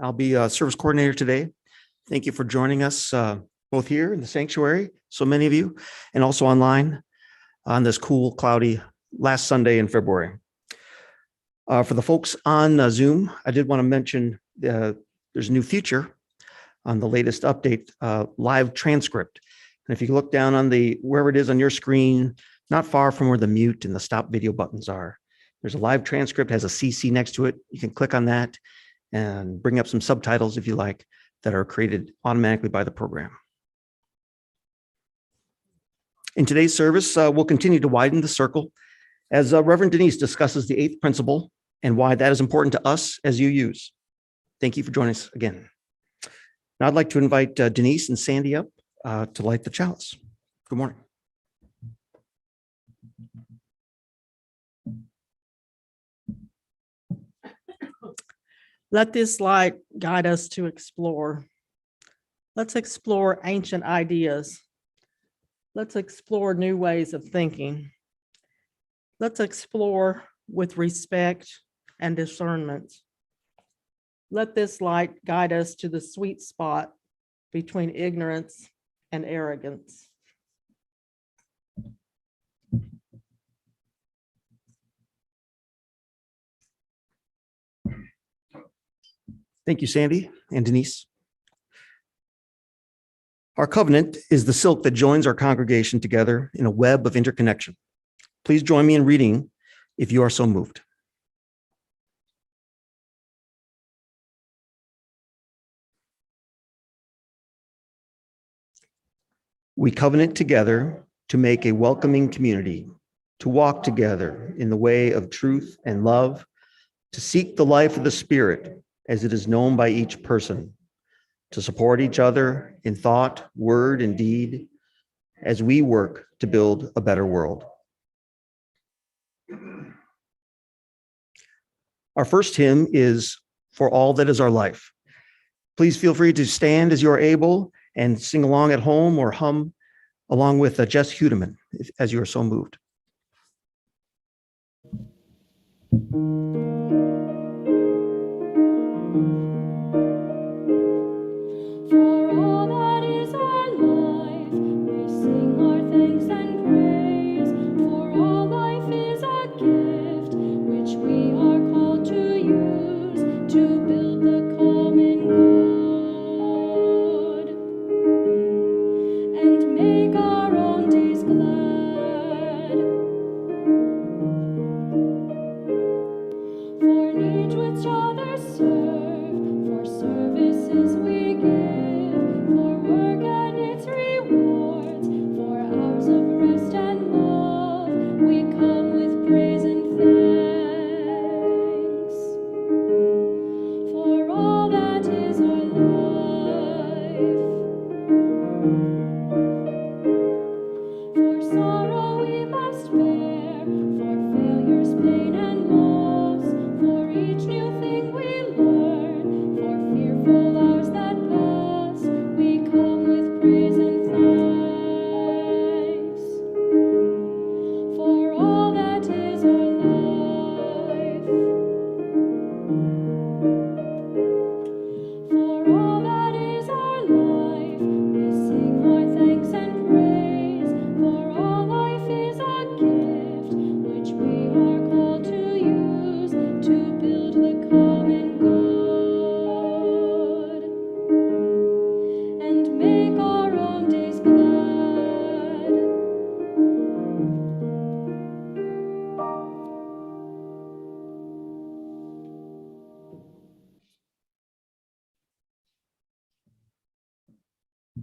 I'll be a service coordinator today. Thank you for joining us both here in the sanctuary, so many of you, and also online on this cool, cloudy last Sunday in February. For the folks on Zoom, I did want to mention there's a new feature on the latest update, live transcript. And if you look down on wherever it is on your screen, not far from where the mute and the stop video buttons are, there's a live transcript, has a CC next to it. You can click on that and bring up some subtitles if you like that are created automatically by the program. In today's service, we'll continue to widen the circle as Reverend Denise discusses the eighth principle and why that is important to us as UUs. Thank you for joining us again. Now I'd like to invite Denise and Sandy up to light the chalice. Good morning. Let this light guide us to explore. Let's explore ancient ideas. Let's explore new ways of thinking. Let's explore with respect and discernment. Let this light guide us to the sweet spot between ignorance and arrogance. Thank you, Sandy and Denise. Our covenant is the silk that joins our congregation together in a web of interconnection. Please join me in reading if you are so moved. We covenant together to make a welcoming community, to walk together in the way of truth and love, to seek the life of the Spirit as it is known by each person, to support each other in thought, word, and deed as we work to build a better world. Our first hymn is For All That Is Our Life. Please feel free to stand as you are able and sing along at home or hum along with Jess Hudeman as you are so moved.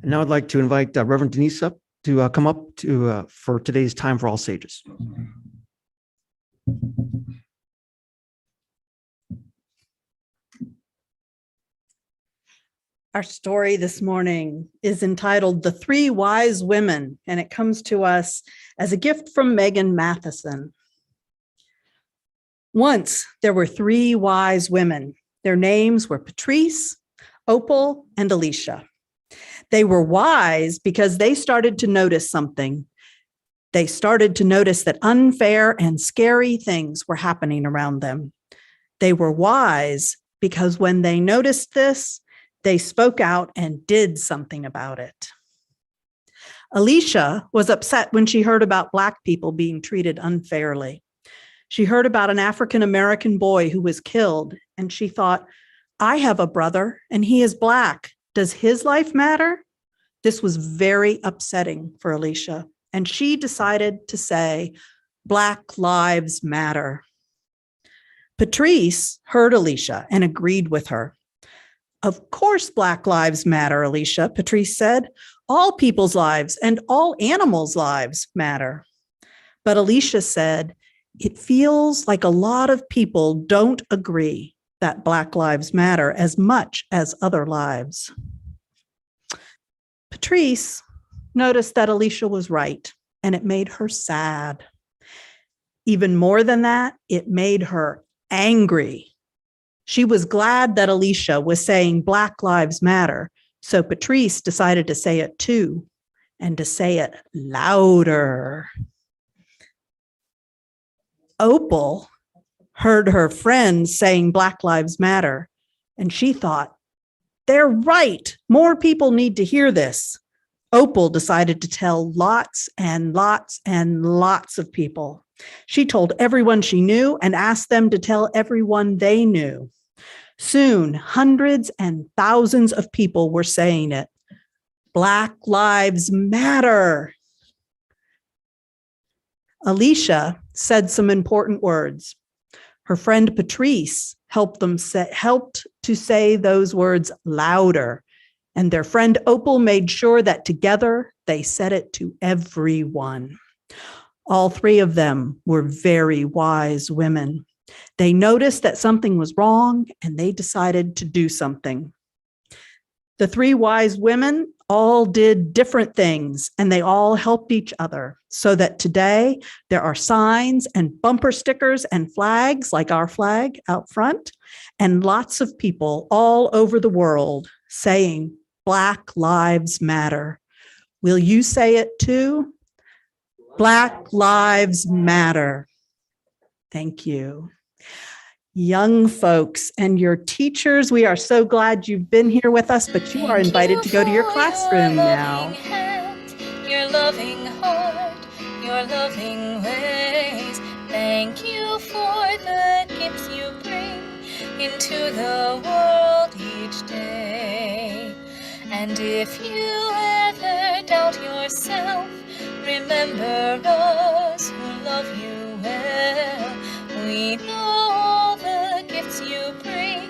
And now I'd like to invite Reverend Denise up to come up for today's Time for All Sages. Our story this morning is entitled The Three Wise Women, and it comes to us as a gift from Megan Matheson. Once there were three wise women. Their names were Patrice, Opal, and Alicia. They were wise because they started to notice something. They started to notice that unfair and scary things were happening around them. They were wise because when they noticed this, they spoke out and did something about it. Alicia was upset when she heard about Black people being treated unfairly. She heard about an African-American boy who was killed, and she thought, I have a brother and he is Black. Does his life matter? This was very upsetting for Alicia, and she decided to say, Black lives matter. Patrice heard Alicia and agreed with her. Of course, Black lives matter, Alicia, Patrice said. All people's lives and all animals' lives matter. But Alicia said, it feels like a lot of people don't agree that Black lives matter as much as other lives. Patrice noticed that Alicia was right, and it made her sad. Even more than that, it made her angry. She was glad that Alicia was saying Black lives matter, so Patrice decided to say it too, and to say it louder. Opal heard her friends saying Black lives matter, and she thought, they're right. More people need to hear this. Opal decided to tell lots and lots and lots of people. She told everyone she knew and asked them to tell everyone they knew. Soon, hundreds and thousands of people were saying it. Black lives matter. Alicia said some important words. Her friend Patrice helped to say those words louder, and their friend Opal made sure that together they said it to everyone. All three of them were very wise women. They noticed that something was wrong, and they decided to do something. The three wise women all did different things, and they all helped each other, so that today there are signs and bumper stickers and flags like our flag out front, and lots of people all over the world saying, Black lives matter. Will you say it too? Black lives matter. Thank you. Young folks and your teachers, we are so glad you've been here with us, but you are invited to go to your classroom now. Your loving heart, your loving ways. Thank you for the gifts you bring into the world each day. And if you ever doubt yourself, remember us who love you well. We know all the gifts you bring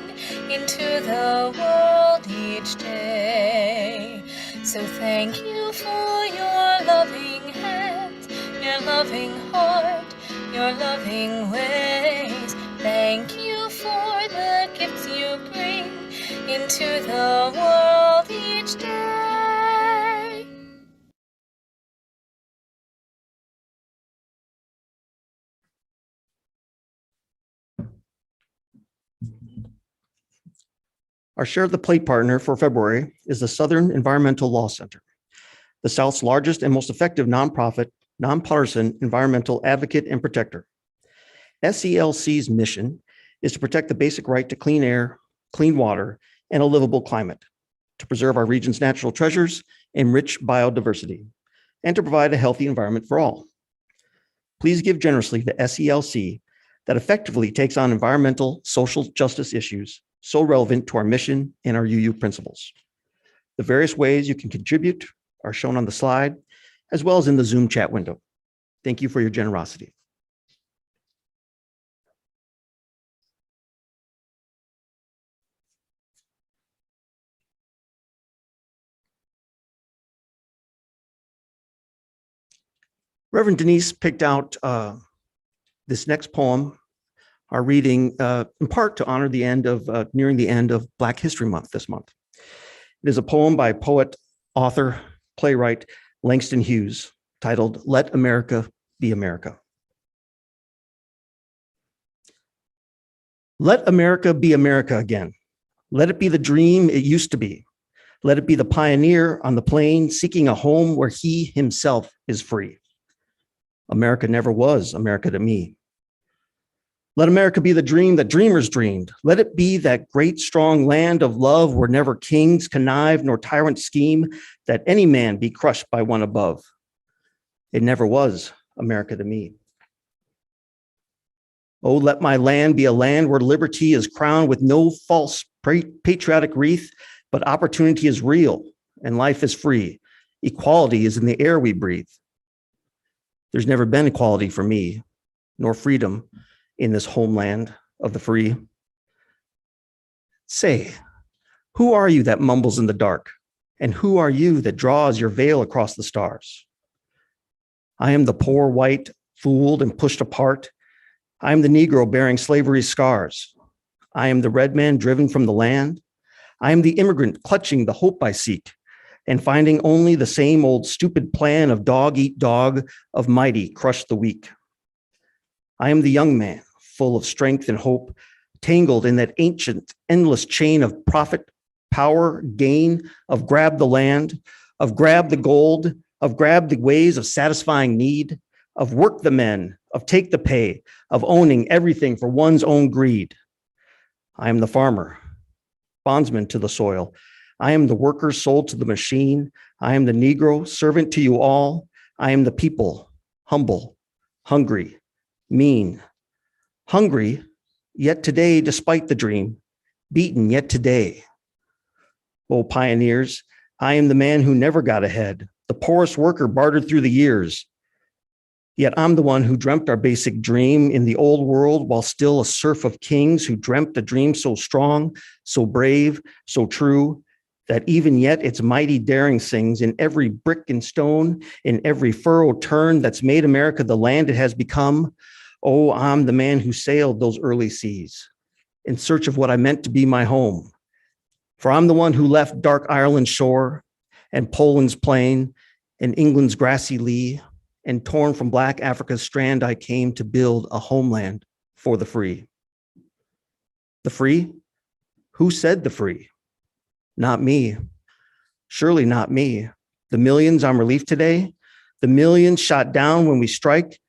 into the world each day. So thank you for your loving hands, your loving heart, your loving ways. Thank you for the gifts you bring into the world each day. Our Share the Plate partner for February is the Southern Environmental Law Center, the South's largest and most effective nonprofit, nonpartisan environmental advocate and protector. SELC's mission is to protect the basic right to clean air, clean water, and a livable climate, to preserve our region's natural treasures and rich biodiversity, and to provide a healthy environment for all. Please give generously to SELC that effectively takes on environmental, social justice issues so relevant to our mission and our UU principles. The various ways you can contribute are shown on the slide, as well as in the Zoom chat window. Thank you for your generosity. Reverend Denise picked out this next poem, our reading, in part to honor the end of, nearing the end of Black History Month this month. It is a poem by poet, author, playwright Langston Hughes, titled Let America Be America. Let America be America again. Let it be the dream it used to be. Let it be the pioneer on the plain seeking a home where he himself is free. America never was America to me. Let America be the dream that dreamers dreamed. Let it be that great, strong land of love where never kings connive nor tyrants scheme, that any man be crushed by one above. It never was America to me. Oh, let my land be a land where liberty is crowned with no false patriotic wreath, but opportunity is real and life is free. Equality is in the air we breathe. There's never been equality for me, nor freedom in this homeland of the free. Say, who are you that mumbles in the dark? And who are you that draws your veil across the stars? I am the poor white, fooled and pushed apart. I am the Negro bearing slavery's scars. I am the red man driven from the land. I am the immigrant clutching the hope I seek and finding only the same old stupid plan of dog eat dog, of mighty crush the weak. I am the young man, full of strength and hope, tangled in that ancient, endless chain of profit, power, gain, of grab the land, of grab the gold, of grab the ways of satisfying need, of work the men, of take the pay, of owning everything for one's own greed. I am the farmer, bondsman to the soil. I am the worker sold to the machine. I am the Negro, servant to you all. I am the people, humble, hungry, mean, hungry, yet today, despite the dream, beaten yet today. Oh, pioneers, I am the man who never got ahead, the poorest worker bartered through the years. Yet I'm the one who dreamt our basic dream in the old world while still a serf of kings who dreamt a dream so strong, so brave, so true, that even yet its mighty daring sings in every brick and stone, in every furrowed turn that's made America the land it has become. Oh, I'm the man who sailed those early seas in search of what I meant to be my home. For I'm the one who left dark Ireland's shore and Poland's plain and England's grassy lea, and torn from black Africa's strand, I came to build a homeland for the free. The free? Who said the free? Not me. Surely not me. The millions on relief today, the millions shot down when we strike,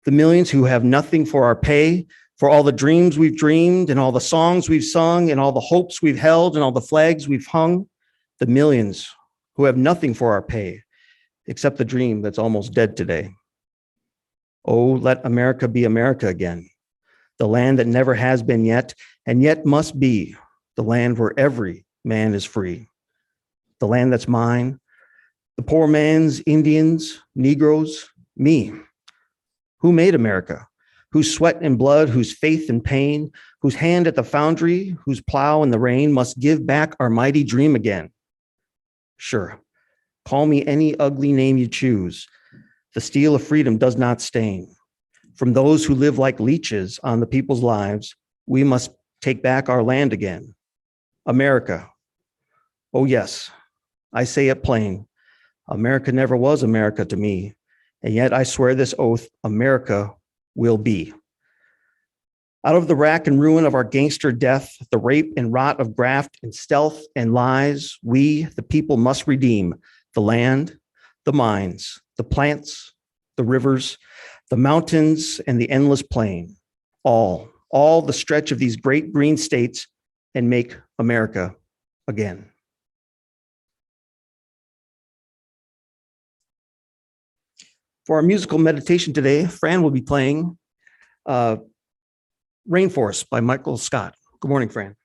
the millions who have nothing for our pay, for all the dreams we've dreamed and all the songs we've sung and all the hopes we've held and all the flags we've hung, the millions who have nothing for our pay, except the dream that's almost dead today. Oh, let America be America again, the land that never has been yet, and yet must be, the land where every man is free, the land that's mine, the poor man's, Indians, Negroes, me. Who made America? Whose sweat and blood, whose faith and pain, whose hand at the foundry, whose plow in the rain must give back our mighty dream again? Sure, call me any ugly name you choose. The steel of freedom does not stain. From those who live like leeches on the people's lives, we must take back our land again. America. Oh yes, I say it plain. America never was America to me, and yet I swear this oath, America will be. Out of the rack and ruin of our gangster death, the rape and rot of graft and stealth and lies, we, the people, must redeem the land, the mines, the plants, the rivers, the mountains, and the endless plain, all the stretch of these great green states, and make America again. For our musical meditation today, Fran will be playing Rainforest by Michael Scott. Good morning, Fran.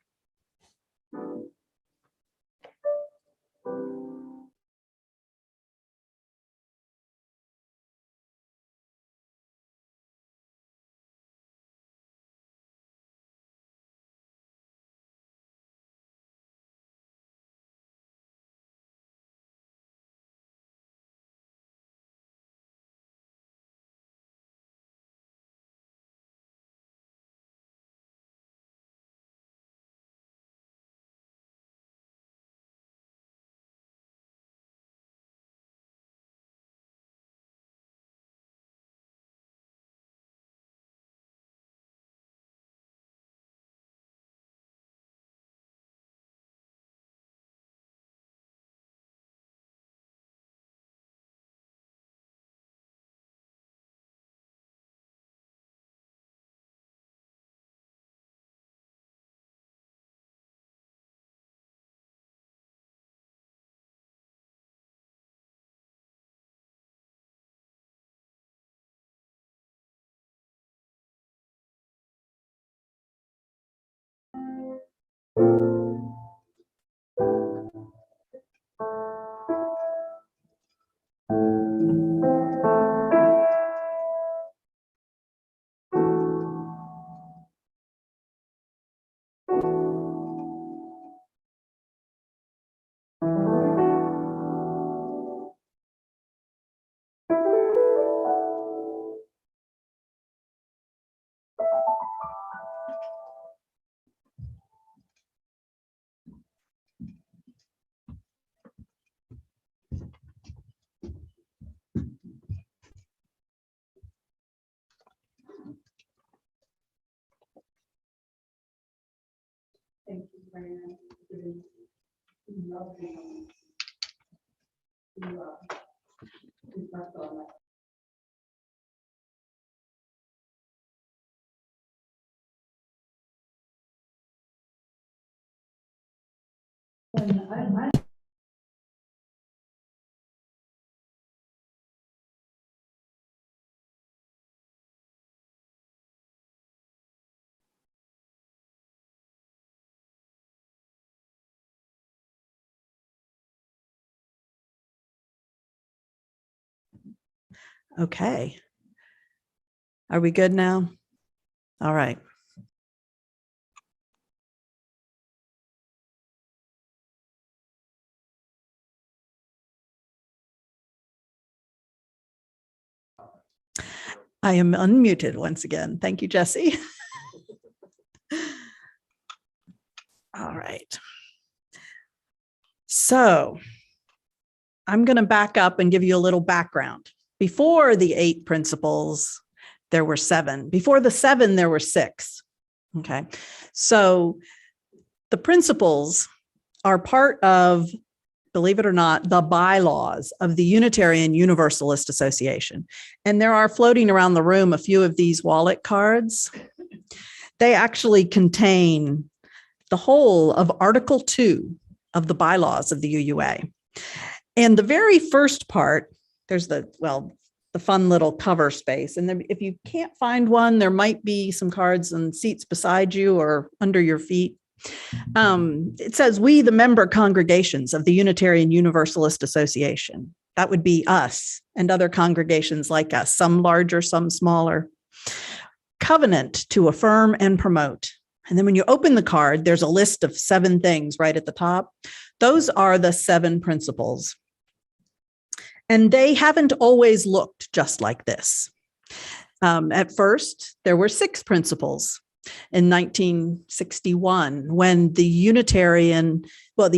Okay. Are we good now? All right. I am unmuted once again. Thank you, Jesse. All right. So I'm going to back up and give you a little background. Before the 8 principles, there were 7. Before the 7, there were 6. Okay. So the principles are part of, believe it or not, the bylaws of the Unitarian Universalist Association. And there are floating around the room a few of these wallet cards. They actually contain the whole of Article 2 of the bylaws of the UUA. And the very first part, there's the fun little cover space. And then if you can't find one, there might be some cards and seats beside you or under your feet. It says, "We, the member congregations of the Unitarian Universalist Association." That would be us and other congregations like us, some larger, some smaller. "Covenant to affirm and promote." And then when you open the card, there's a list of 7 things right at the top. Those are the 7 principles. And they haven't always looked just like this. At first, there were 6 principles in 1961 when the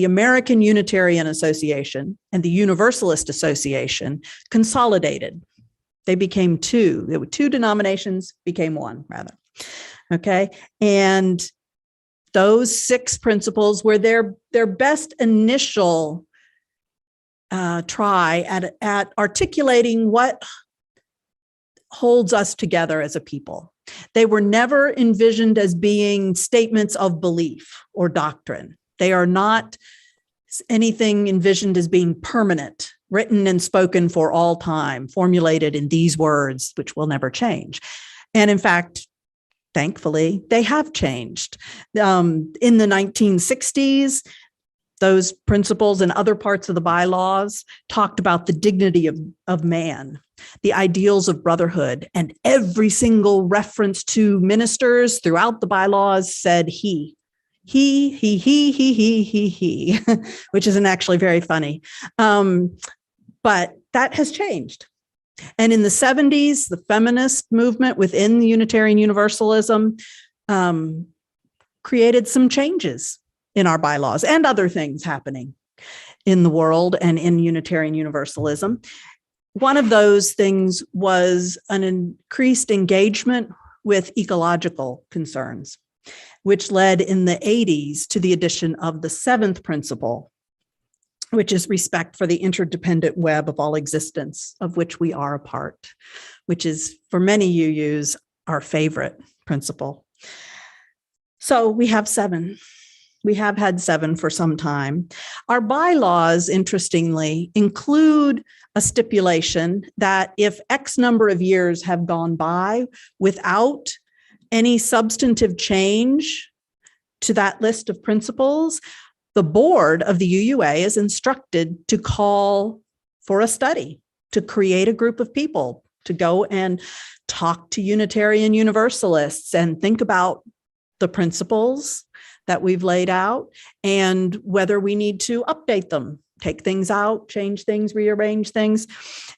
American Unitarian Association and the Universalist Association consolidated. They became 2. There were 2 denominations, became 1 rather. Okay. And those 6 principles were their best initial try at articulating what holds us together as a people. They were never envisioned as being statements of belief or doctrine. They are not anything envisioned as being permanent, written and spoken for all time, formulated in these words, which will never change. And in fact, thankfully, they have changed. In the 1960s, those principles and other parts of the bylaws talked about the dignity of man, the ideals of brotherhood, and every single reference to ministers throughout the bylaws said he, which isn't actually very funny. But that has changed. And in the 70s, the feminist movement within the Unitarian Universalism created some changes in our bylaws and other things happening in the world and in Unitarian Universalism. One of those things was an increased engagement with ecological concerns, which led in the 80s to the addition of the 7th principle, which is respect for the interdependent web of all existence, of which we are a part, which is, for many UUs, our favorite principle. So we have 7. We have had 7 for some time. Our bylaws, interestingly, include a stipulation that if X number of years have gone by without any substantive change to that list of principles, the board of the UUA is instructed to call for a study, to create a group of people, to go and talk to Unitarian Universalists and think about the principles that we've laid out and whether we need to update them, take things out, change things, rearrange things.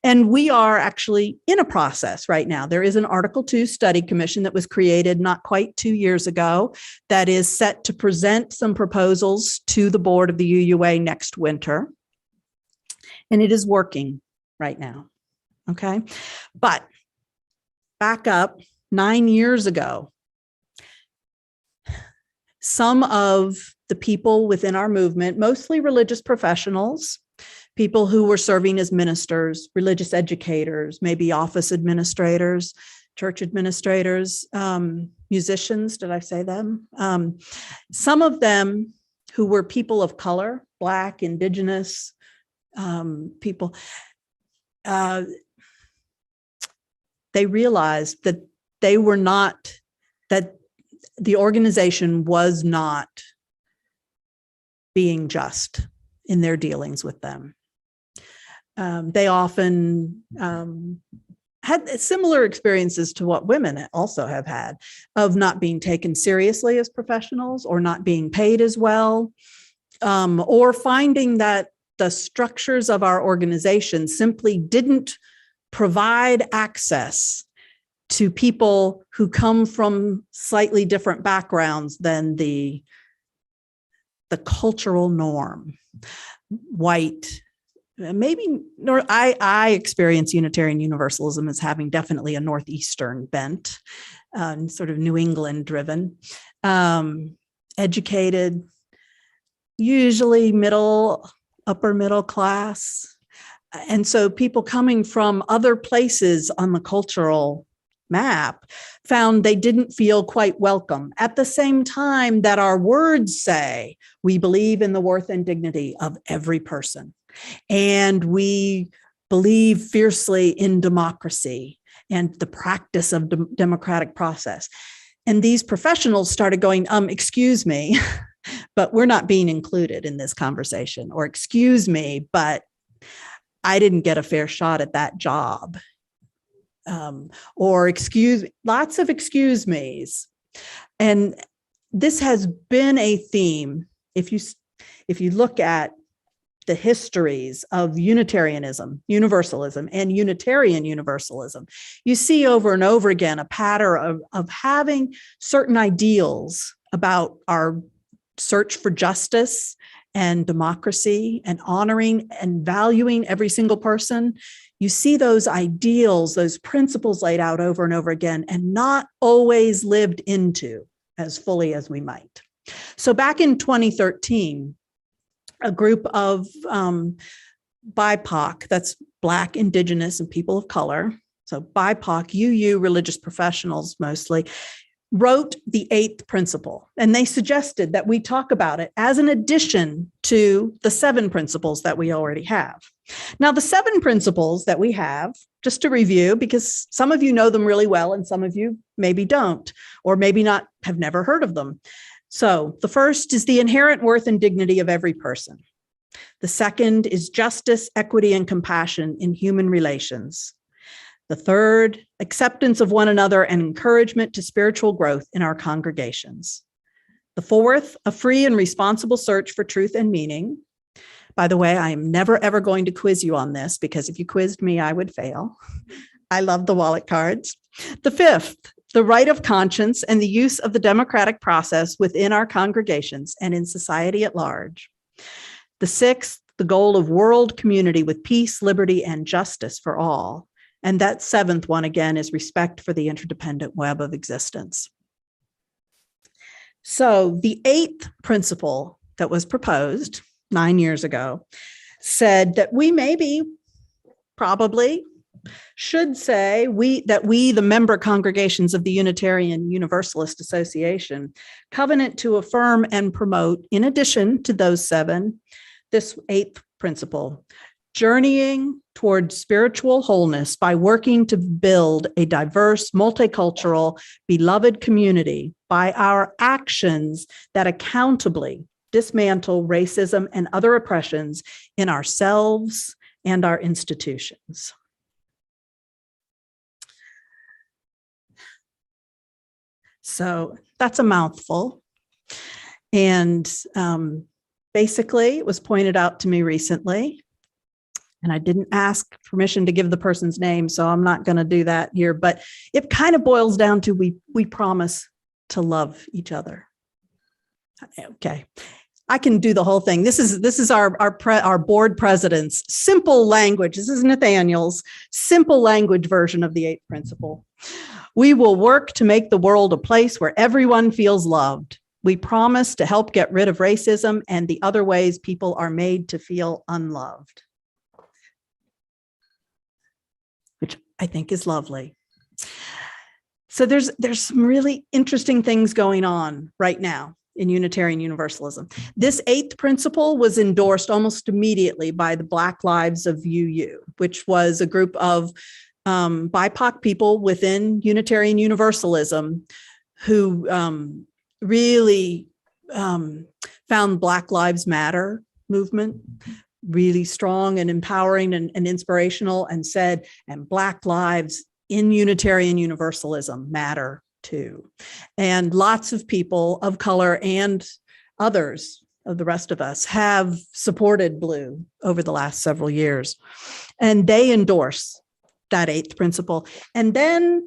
And we are actually in a process right now. There is an Article 2 study commission that was created not quite 2 years ago that is set to present some proposals to the board of the UUA next winter. And it is working right now. Okay. But back up 9 years ago, some of the people within our movement, mostly religious professionals, people who were serving as ministers, religious educators, maybe office administrators, church administrators, musicians, did I say them? Some of them who were people of color, Black, Indigenous people, they realized that they were not, that the organization was not being just in their dealings with them. They often had similar experiences to what women also have had, of not being taken seriously as professionals or not being paid as well, or finding that the structures of our organization simply didn't provide access to people who come from slightly different backgrounds than the cultural norm. White, maybe, I experience Unitarian Universalism as having definitely a Northeastern bent, sort of New England driven, educated, usually upper middle class. And so people coming from other places on the cultural map found they didn't feel quite welcome. At the same time that our words say, we believe in the worth and dignity of every person. And we believe fiercely in democracy and the practice of democratic process. And these professionals started going, excuse me, but we're not being included in this conversation, or excuse me, but I didn't get a fair shot at that job. Or lots of excuse me's. And this has been a theme. If you look at the histories of Unitarianism, Universalism, and Unitarian Universalism, you see over and over again a pattern of having certain ideals about our search for justice and democracy and honoring and valuing every single person. You see those ideals, those principles laid out over and over again, and not always lived into as fully as we might. So back in 2013, a group of BIPOC, that's Black, Indigenous, and people of color, so BIPOC, UU religious professionals mostly, wrote the 8th principle. And they suggested that we talk about it as an addition to the 7 principles that we already have. Now, the 7 principles that we have, just to review, because some of you know them really well and some of you maybe don't, or maybe not, have never heard of them. So the first is the inherent worth and dignity of every person. The second is justice, equity, and compassion in human relations. The third, acceptance of one another and encouragement to spiritual growth in our congregations. The fourth, a free and responsible search for truth and meaning. By the way, I am never, ever going to quiz you on this, because if you quizzed me, I would fail. I love the wallet cards. The fifth, the right of conscience and the use of the democratic process within our congregations and in society at large. The sixth, the goal of world community with peace, liberty, and justice for all. And that 7th one, again, is respect for the interdependent web of existence. So the 8th principle that was proposed 9 years ago said that we probably should say that we, the member congregations of the Unitarian Universalist Association, covenant to affirm and promote, in addition to those 7, this 8th principle, journeying toward spiritual wholeness by working to build a diverse, multicultural, beloved community by our actions that accountably dismantle racism and other oppressions in ourselves and our institutions. So that's a mouthful. And basically, it was pointed out to me recently, and I didn't ask permission to give the person's name, so I'm not going to do that here, but it kind of boils down to we promise to love each other. Okay. I can do the whole thing. This is our board president's simple language. This is Nathaniel's simple language version of the 8th principle. We will work to make the world a place where everyone feels loved. We promise to help get rid of racism and the other ways people are made to feel unloved, which I think is lovely. So there's some really interesting things going on right now in Unitarian Universalism. This 8th principle was endorsed almost immediately by the Black Lives of UU, which was a group of BIPOC people within Unitarian Universalism who really found Black Lives Matter movement really strong and empowering and inspirational, and said, and Black lives in Unitarian Universalism matter too. And lots of people of color and others of the rest of us have supported Blue over the last several years. And they endorse that 8th principle. And then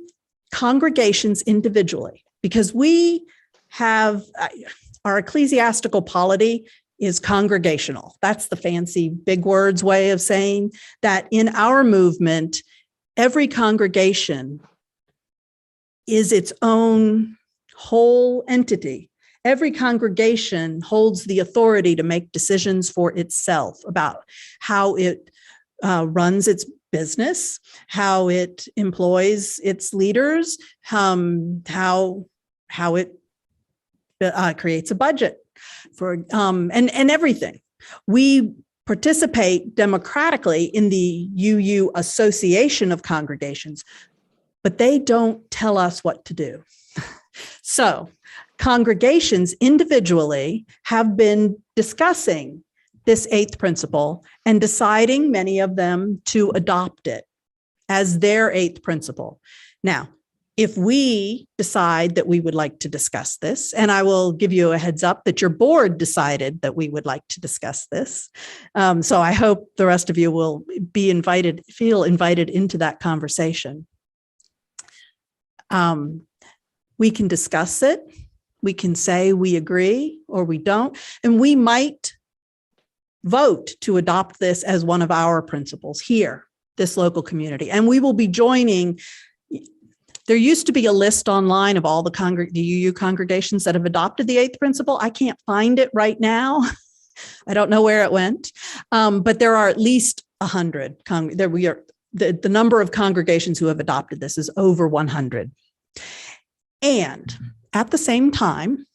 congregations individually, because we have our ecclesiastical polity is congregational. That's the fancy big words way of saying that in our movement, every congregation is its own whole entity. Every congregation holds the authority to make decisions for itself about how it runs its business, how it employs its leaders, how it creates a budget for and everything. We participate democratically in the UU Association of Congregations, but they don't tell us what to do. So congregations individually have been discussing this 8th principle and deciding, many of them, to adopt it as their 8th principle. Now, if we decide that we would like to discuss this, and I will give you a heads up that your board decided that we would like to discuss this. So I hope the rest of you will feel invited into that conversation. We can discuss it. We can say we agree or we don't, and we might vote to adopt this as one of our principles here, this local community. And we will be joining. There used to be a list online of all the UU congregations that have adopted the 8th principle. I can't find it right now. I don't know where it went, but there are at least 100. The number of congregations who have adopted this is over 100. And at the same time,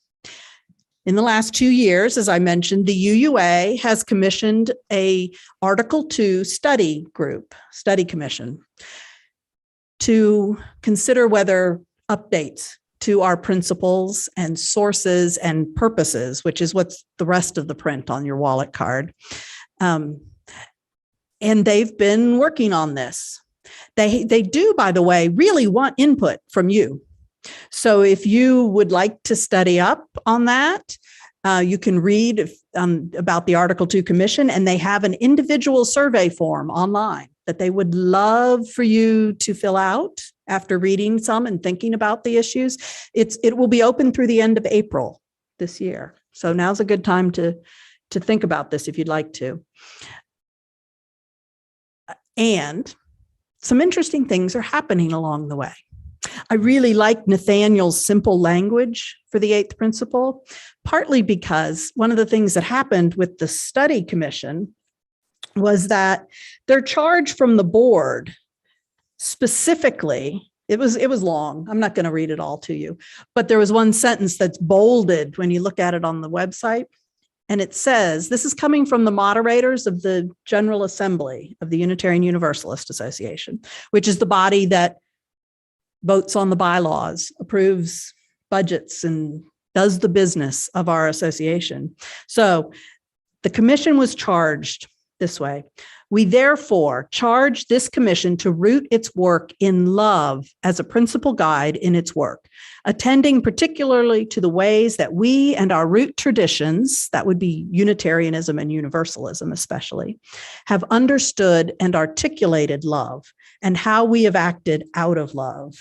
in the last 2 years, as I mentioned, the UUA has commissioned a Article 2 study commission to consider whether updates to our principles and sources and purposes, which is what's the rest of the print on your wallet card. And they've been working on this. They do, by the way, really want input from you. So if you would like to study up on that, you can read about the Article 2 Commission, and they have an individual survey form online that they would love for you to fill out after reading some and thinking about the issues. It will be open through the end of April this year. So now's a good time to think about this if you'd like to. And some interesting things are happening along the way. I really like Nathaniel's simple language for the 8th principle, partly because one of the things that happened with the study commission was that their charge from the board specifically, it was long. I'm not going to read it all to you, but there was one sentence that's bolded when you look at it on the website. And it says, this is coming from the moderators of the General Assembly of the Unitarian Universalist Association, which is the body that votes on the bylaws, approves budgets, and does the business of our association. So the commission was charged this way. We therefore charge this commission to root its work in love as a principal guide in its work, attending particularly to the ways that we and our root traditions, that would be Unitarianism and Universalism especially, have understood and articulated love and how we have acted out of love.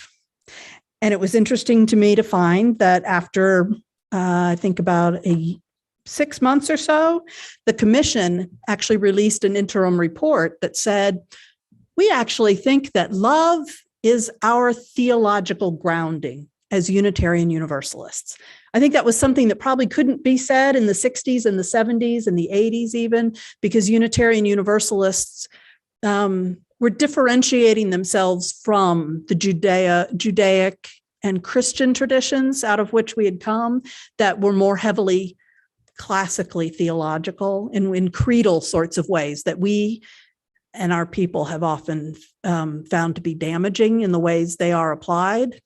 And it was interesting to me to find that after, I think about 6 months or so, the commission actually released an interim report that said, we actually think that love is our theological grounding as Unitarian Universalists. I think that was something that probably couldn't be said in the 60s and the 70s and the 80s even, because Unitarian Universalists were differentiating themselves from the Judaic and Christian traditions out of which we had come that were more heavily classically theological and in creedal sorts of ways that we and our people have often found to be damaging in the ways they are applied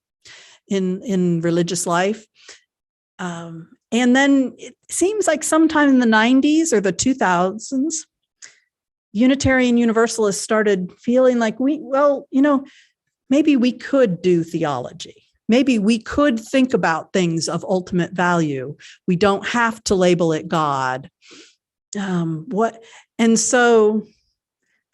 in religious life. And then it seems like sometime in the 90s or the 2000s, Unitarian Universalists started feeling like maybe we could do theology. Maybe we could think about things of ultimate value. We don't have to label it God. And so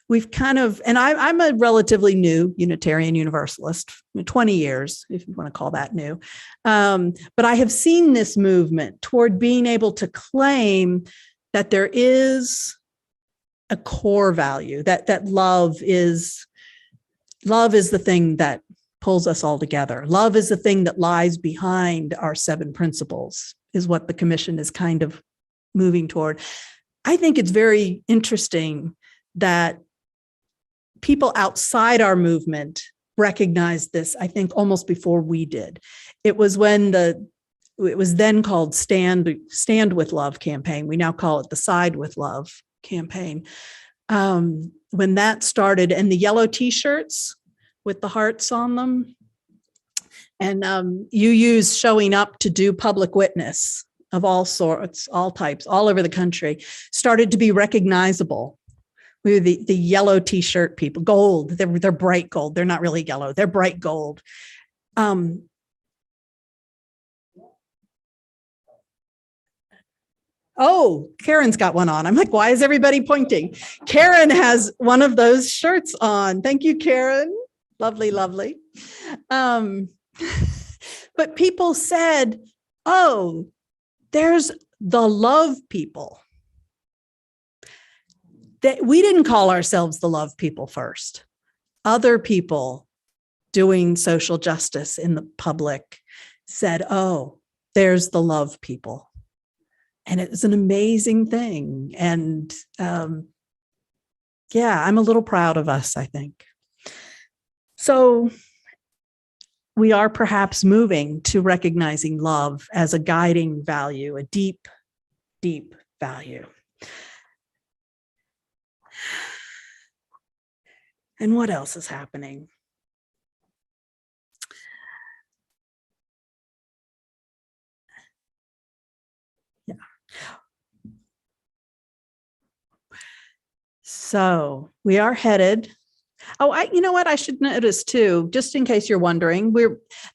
we've kind of, and I'm a relatively new Unitarian Universalist, 20 years, if you want to call that new. But I have seen this movement toward being able to claim that there is a core value, that love is the thing that pulls us all together. Love is the thing that lies behind our 7 principles, is what the commission is kind of moving toward. I think it's very interesting that people outside our movement recognized this, I think, almost before we did. It was when it was then called Stand with Love campaign. We now call it the Side with Love campaign. When that started, and the yellow t-shirts with the hearts on them, and you use showing up to do public witness of all sorts, all types, all over the country, started to be recognizable. We were the yellow t-shirt people, gold. They're bright gold. They're not really yellow. They're bright gold. Oh, Karen's got one on. I'm like, why is everybody pointing? Karen has one of those shirts on. Thank you, Karen. Lovely, lovely. But people said, oh, there's the love people. That we didn't call ourselves the love people first. Other people doing social justice in the public said, oh, there's the love people. And it was an amazing thing. And I'm a little proud of us, I think. So we are perhaps moving to recognizing love as a guiding value, a deep, deep value. And what else is happening? Yeah. So we are headed. Oh, you know what? I should notice too, just in case you're wondering,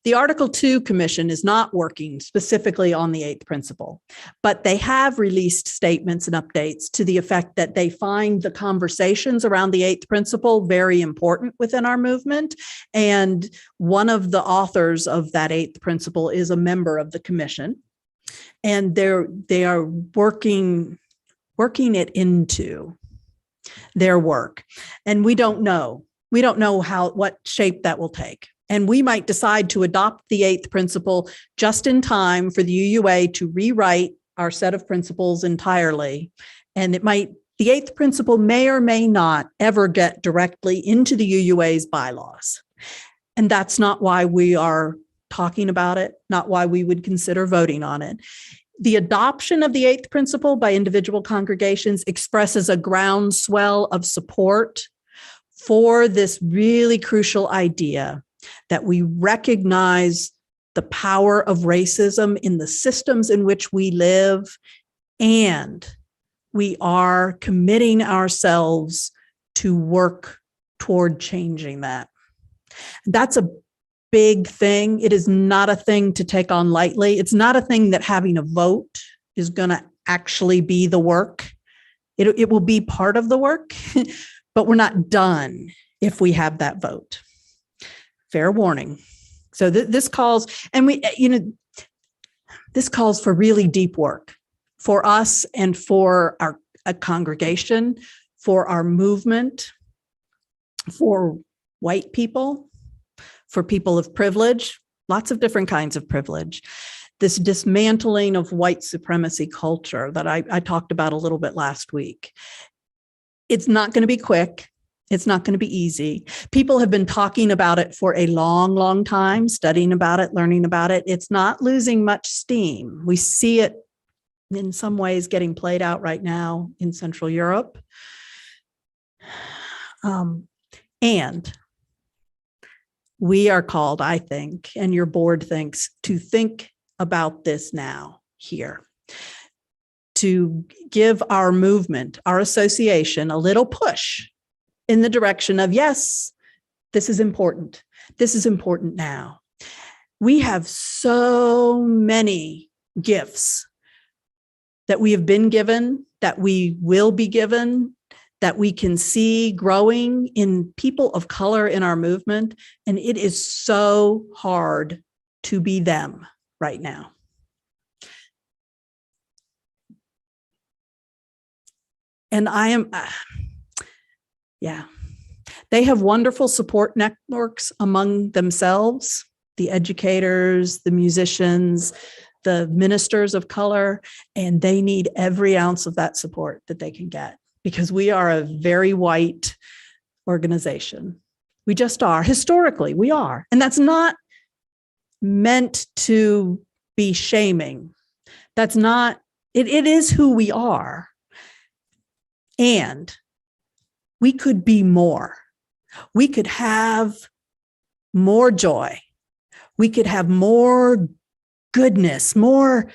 the Article 2 Commission is not working specifically on the 8th principle, but they have released statements and updates to the effect that they find the conversations around the 8th principle very important within our movement. And one of the authors of that 8th principle is a member of the commission. And they are working it into their work. And we don't know what shape that will take. And we might decide to adopt the 8th principle just in time for the UUA to rewrite our set of principles entirely. And the 8th principle may or may not ever get directly into the UUA's bylaws. And that's not why we are talking about it, not why we would consider voting on it. The adoption of the eighth principle by individual congregations expresses a groundswell of support for this really crucial idea that we recognize the power of racism in the systems in which we live, and we are committing ourselves to work toward changing that. That's a big thing. It is not a thing to take on lightly. It's not a thing that having a vote is going to actually be the work. It will be part of the work, but we're not done if we have that vote. Fair warning. So this calls, and this calls for really deep work for us and for our congregation, for our movement, for white people, for people of privilege, lots of different kinds of privilege. This dismantling of white supremacy culture that I talked about a little bit last week. It's not going to be quick. It's not going to be easy. People have been talking about it for a long, long time, studying about it, learning about it. It's not losing much steam. We see it in some ways getting played out right now in Central Europe. And we are called, I think, and your board thinks, to think about this now here, to give our movement, our association, a little push in the direction of, yes, this is important. This is important now. We have so many gifts that we have been given, that we will be given, that we can see growing in people of color in our movement. And it is so hard to be them right now. And they have wonderful support networks among themselves, the educators, the musicians, the ministers of color, and they need every ounce of that support that they can get, because we are a very white organization. We just are. Historically, we are. And that's not meant to be shaming. That's not, it is who we are. And we could be more. We could have more joy. We could have more goodness, more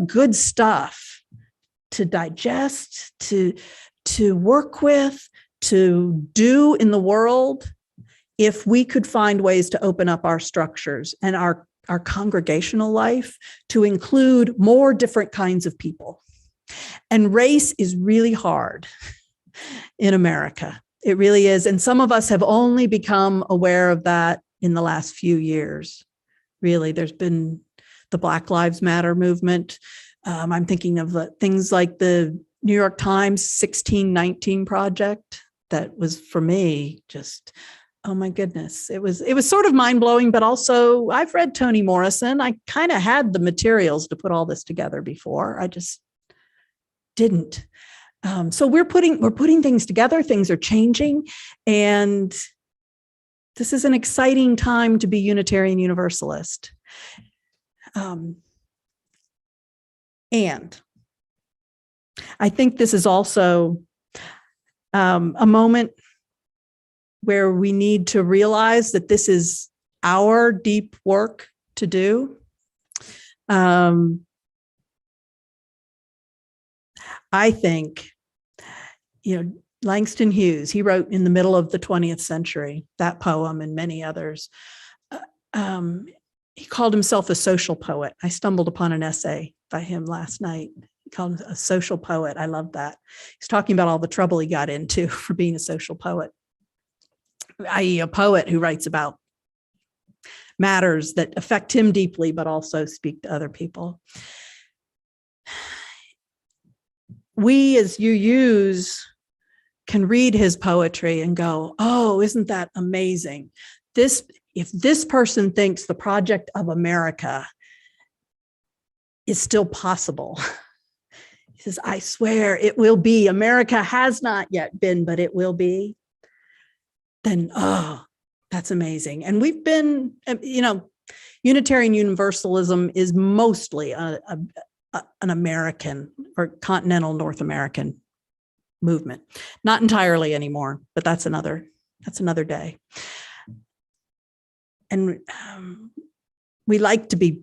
good stuff to digest, to work with, to do in the world, if we could find ways to open up our structures and our congregational life to include more different kinds of people. And race is really hard in America. It really is. And some of us have only become aware of that in the last few years. Really, there's been the Black Lives Matter movement. I'm thinking of things like the New York Times 1619 Project. That was, for me, just, oh my goodness. It was sort of mind-blowing, but also I've read Toni Morrison. I kind of had the materials to put all this together before. I just didn't. So we're putting things together. Things are changing, and this is an exciting time to be Unitarian Universalist. And I think this is also a moment where we need to realize that this is our deep work to do. I think, Langston Hughes, he wrote in the middle of the 20th century, that poem and many others. He called himself a social poet. I stumbled upon an essay by him last night. He called him a social poet. I love that. He's talking about all the trouble he got into for being a social poet, i.e. a poet who writes about matters that affect him deeply, but also speak to other people. We as UUs can read his poetry and go, oh, isn't that amazing? If this person thinks the project of America is still possible, he says, I swear it will be. America has not yet been, but it will be. Then, oh, that's amazing. And we've been, Unitarian Universalism is mostly an American or continental North American movement. Not entirely anymore, but that's another day. And we like to be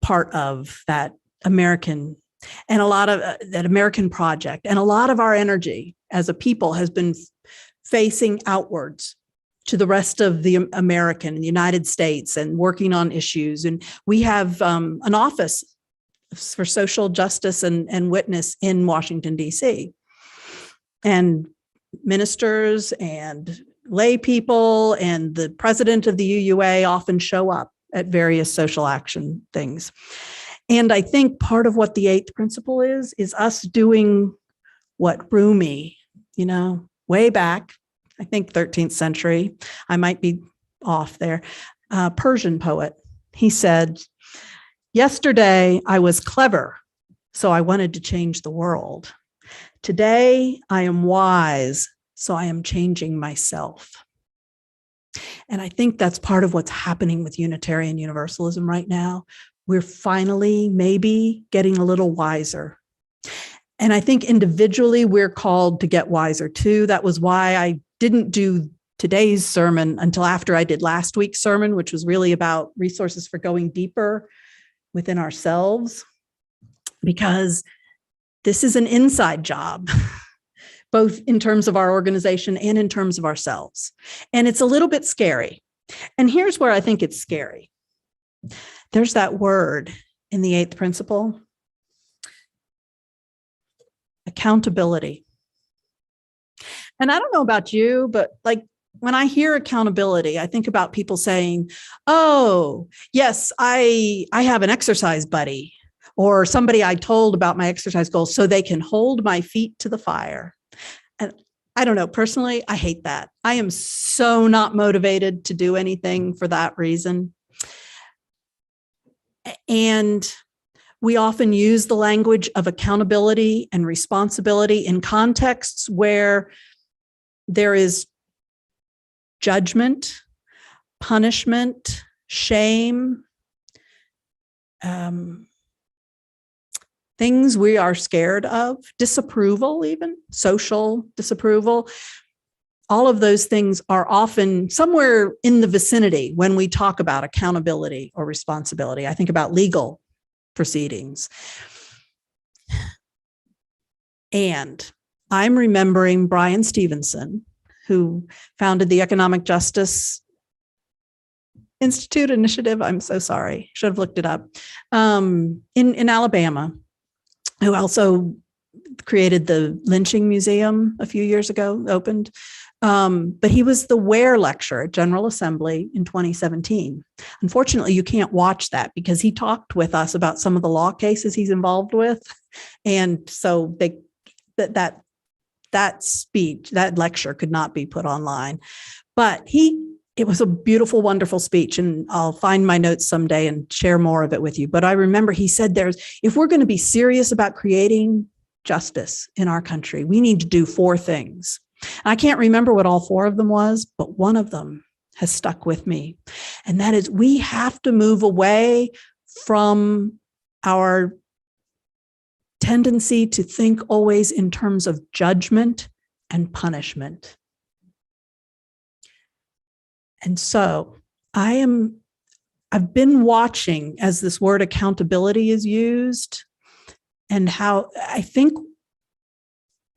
part of that American and a lot of that American project. And a lot of our energy as a people has been facing outwards to the rest of the American, the United States, and working on issues. And we have an office for social justice and witness in Washington, D.C. And ministers and lay people and the president of the UUA often show up at various social action things. And I think part of what the eighth principle is us doing what Rumi, way back, I think 13th century, I might be off there, Persian poet. He said, "Yesterday I was clever, so I wanted to change the world. Today I am wise, so I am changing myself." And I think that's part of what's happening with Unitarian Universalism right now. We're finally maybe getting a little wiser. And I think individually we're called to get wiser too. That was why I didn't do today's sermon until after I did last week's sermon, which was really about resources for going deeper within ourselves, because this is an inside job, both in terms of our organization and in terms of ourselves. And it's a little bit scary. And here's where I think it's scary. There's that word in the eighth principle, accountability. And I don't know about you, but like when I hear accountability, I think about people saying, "Oh, yes, I have an exercise buddy or somebody I told about my exercise goals so they can hold my feet to the fire." And I don't know, personally, I hate that. I am so not motivated to do anything for that reason. And we often use the language of accountability and responsibility in contexts where there is judgment, punishment, shame, things we are scared of, disapproval, even social disapproval. All of those things are often somewhere in the vicinity when we talk about accountability or responsibility. I think about legal proceedings. And I'm remembering Brian Stevenson, who founded the Economic Justice Institute Initiative. I'm so sorry, should have looked it up, in Alabama, who also created the lynching museum a few years ago, opened. But he was the Ware lecturer at General Assembly in 2017. Unfortunately, you can't watch that because he talked with us about some of the law cases he's involved with. And so that speech, that lecture could not be put online. But it was a beautiful, wonderful speech. And I'll find my notes someday and share more of it with you. But I remember he said if we're going to be serious about creating justice in our country, we need to do 4 things. I can't remember what all 4 of them was, but one of them has stuck with me. And that is, we have to move away from our tendency to think always in terms of judgment and punishment. And so I've been watching as this word accountability is used and how I think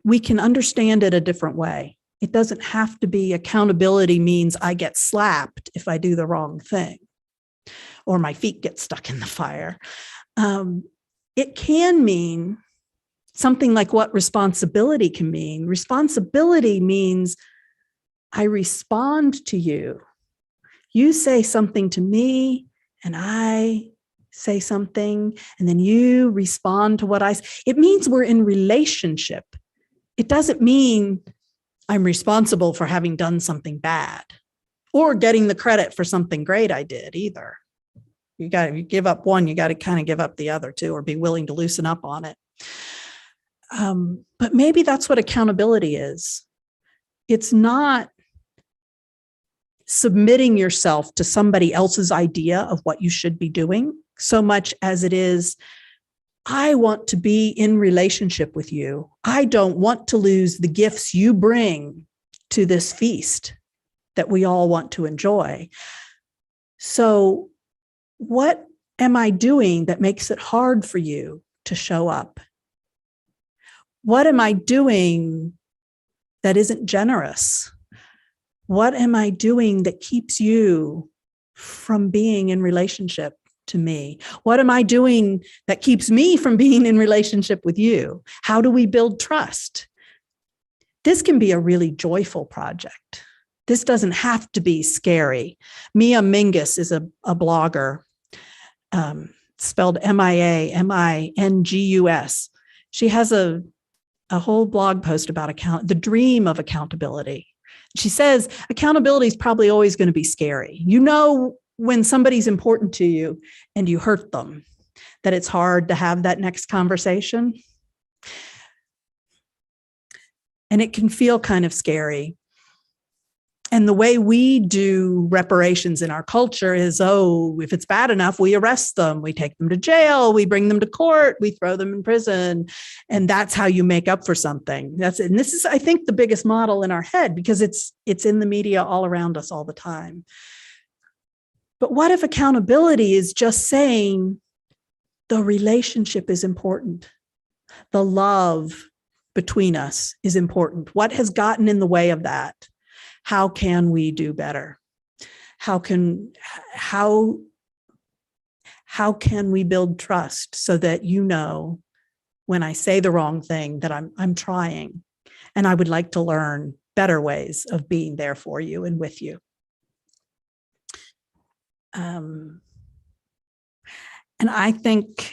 we can understand it a different way. It doesn't have to be accountability means I get slapped if I do the wrong thing or my feet get stuck in the fire. It can mean something like what responsibility can mean. Responsibility means I respond to you. You say something to me and I say something and then you respond to what I say. It means we're in relationship. It doesn't mean I'm responsible for having done something bad or getting the credit for something great I did either. You give up one, you got to kind of give up the other too, or be willing to loosen up on it. But maybe that's what accountability is. It's not submitting yourself to somebody else's idea of what you should be doing so much as it is, I want to be in relationship with you. I don't want to lose the gifts you bring to this feast that we all want to enjoy. So what am I doing that makes it hard for you to show up? What am I doing that isn't generous? What am I doing that keeps you from being in relationship to me? What am I doing that keeps me from being in relationship with you? How do we build trust? This can be a really joyful project. This doesn't have to be scary. Mia Mingus is a blogger, spelled Mingus. She has a whole blog post about the dream of accountability. She says accountability is probably always going to be scary. You know, when somebody's important to you and you hurt them, that it's hard to have that next conversation. And it can feel kind of scary. And the way we do reparations in our culture is, oh, if it's bad enough, we arrest them, we take them to jail, we bring them to court, we throw them in prison. And that's how you make up for something. That's it. And this is, I think, the biggest model in our head because it's in the media all around us all the time. But what if accountability is just saying the relationship is important? The love between us is important. What has gotten in the way of that? How can we do better? How can we build trust so that you know when I say the wrong thing that I'm trying and I would like to learn better ways of being there for you and with you. And I think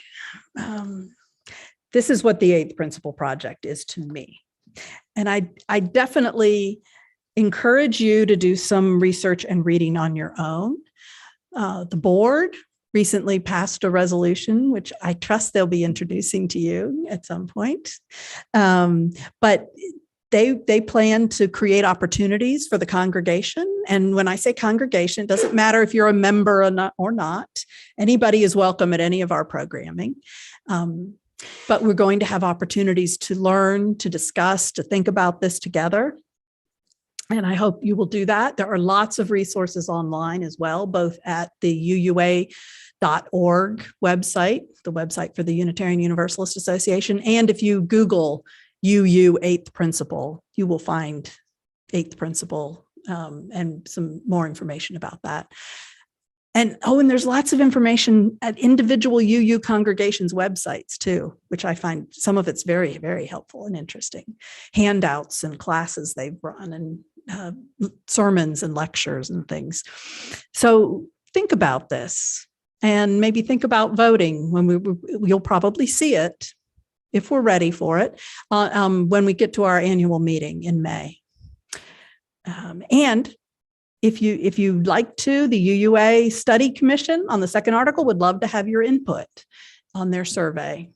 this is what the Eighth Principle Project is to me. And I definitely encourage you to do some research and reading on your own. The board recently passed a resolution, which I trust they'll be introducing to you at some point. But they plan to create opportunities for the congregation. And when I say congregation, it doesn't matter if you're a member or not. Anybody is welcome at any of our programming. But we're going to have opportunities to learn, to discuss, to think about this together. And I hope you will do that. There are lots of resources online as well, both at the UUA.org website, the website for the Unitarian Universalist Association. And if you Google UU Eighth Principle, you will find Eighth Principle and some more information about that. And there's lots of information at individual UU congregations' websites too, which I find some of it's very, very helpful and interesting. Handouts and classes they've run and sermons and lectures and things. So think about this and maybe think about voting when you'll probably see it if we're ready for it when we get to our annual meeting in May. And if you'd like to, the UUA Study Commission on the second article would love to have your input on their survey,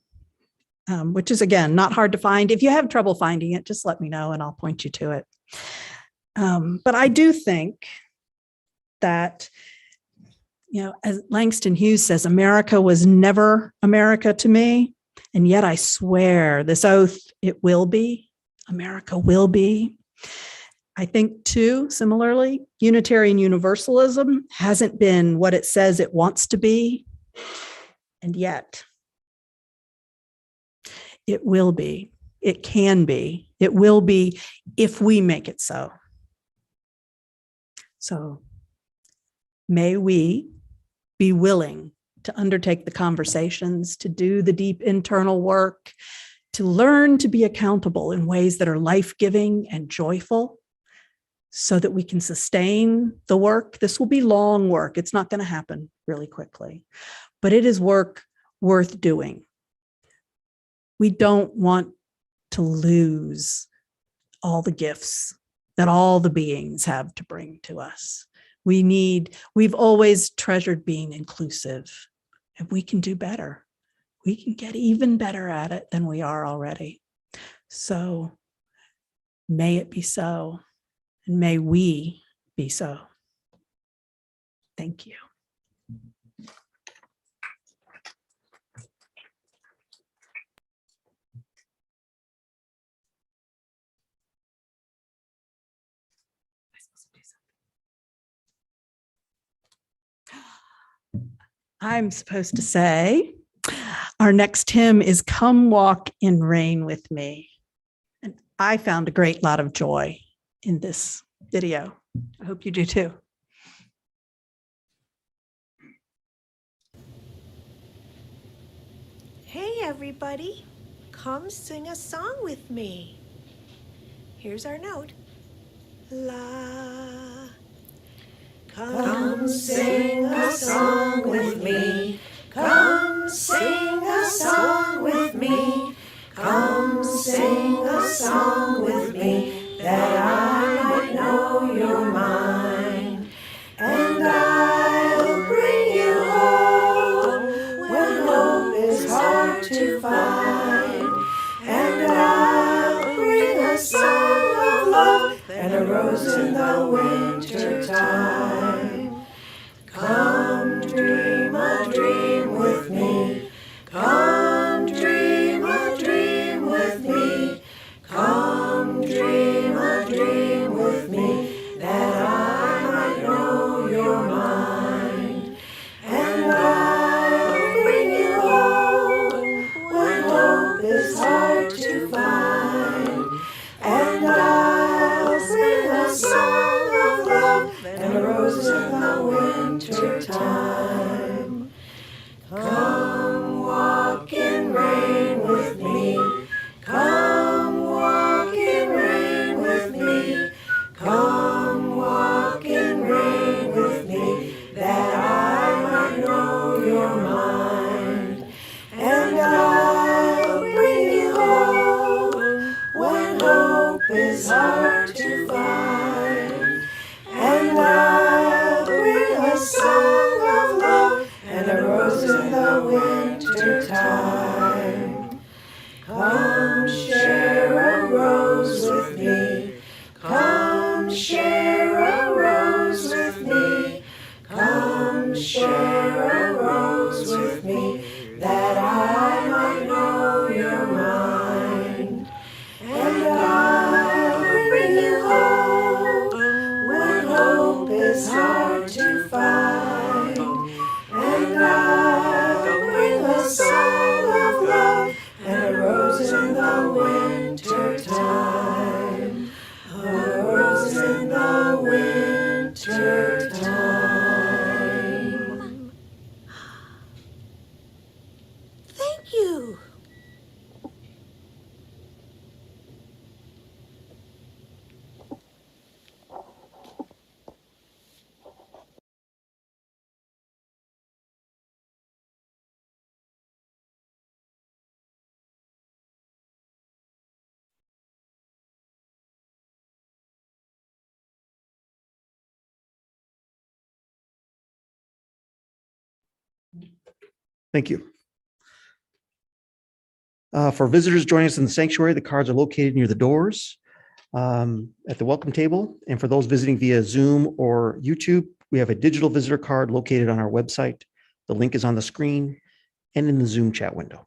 which is, again, not hard to find. If you have trouble finding it, just let me know and I'll point you to it. But I do think that, as Langston Hughes says, America was never America to me. And yet I swear this oath, it will be. America will be. I think, too, similarly, Unitarian Universalism hasn't been what it says it wants to be. And yet it will be. It can be. It will be if we make it so. So may we be willing to undertake the conversations, to do the deep internal work, to learn to be accountable in ways that are life-giving and joyful so that we can sustain the work. This will be long work. It's not going to happen really quickly, but it is work worth doing. We don't want to lose all the gifts that all the beings have to bring to us. We've always treasured being inclusive, and we can do better. We can get even better at it than we are already. So may it be so, and may we be so. Thank you. I'm supposed to say, our next hymn is Come Walk in Rain with Me. And I found a great lot of joy in this video. I hope you do too. Hey everybody, come sing a song with me. Here's our note. La. Come sing a song with me. Come sing a song with me. Come sing a song with me, that I might know you're mine. And I'll bring you home when hope is hard to find. And I'll bring a song of love and a rose in the winter time. Come dream a dream with me. Come dream a dream with me. Come dream a dream with me, that I might know you're mine. And I'll bring you home when hope is hard to find. And I'll sing a song of love and a rose in the winter time. Come walk in rain with me. Come walk in rain with me. Come walk in rain with me, that I might know you're mine. And I'll bring you home when hope is hard to find. And I'll bring a song of love and a rose in the winter time. Come share a rose with me. Come share a rose with me. Come share a rose with me, that I might know you're mine. And I'll bring you home when hope is hard to find. And I'll bring a song of love and a rose in the winter time. A rose in the winter time. Thank you. Thank you. For visitors joining us in the sanctuary, the cards are located near the doors at the welcome table. And for those visiting via Zoom or YouTube, we have a digital visitor card located on our website. The link is on the screen and in the Zoom chat window.